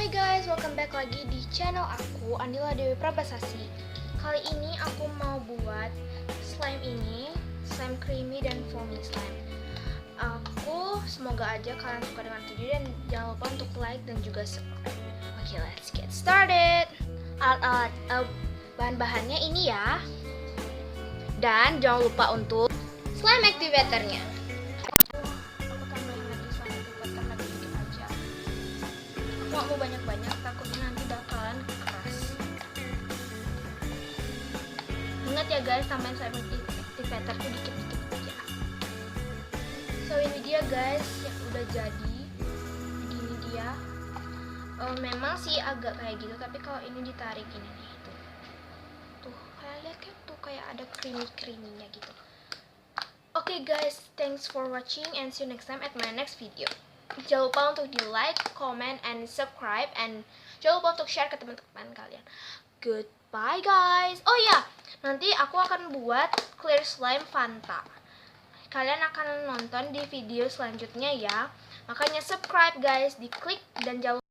Hai guys, welcome back lagi di channel aku, Andila Dewi Prabasasi. Kali ini aku mau buat slime ini, slime creamy dan foamy slime. Semoga aja kalian suka dengan video dan jangan lupa untuk like dan juga subscribe. Oke, let's get started. Bahan-bahannya ini ya. Dan jangan lupa untuk slime activatornya. Aku tambahin lagi slime activator lagi dikit aja. Aku gak mau banyak-banyak, takutnya nanti bakalan keras. Ingat ya guys, tambahin slime activator tuh dikit-dikit aja. So ini dia guys yang udah jadi. Begini dia. Memang sih agak kayak gitu, tapi kalau ini ditarik ini nih tuh kalian lihat kan tuh kayak ada creamy-creaminya gitu. Oke guys, thanks for watching and see you next time at my next video. Jangan lupa untuk di like, comment, and subscribe, and jangan lupa untuk share ke teman-teman kalian. Goodbye guys. Oh ya, nanti aku akan buat clear slime fanta. Kalian akan nonton di video selanjutnya ya. Makanya subscribe guys, diklik dan jangan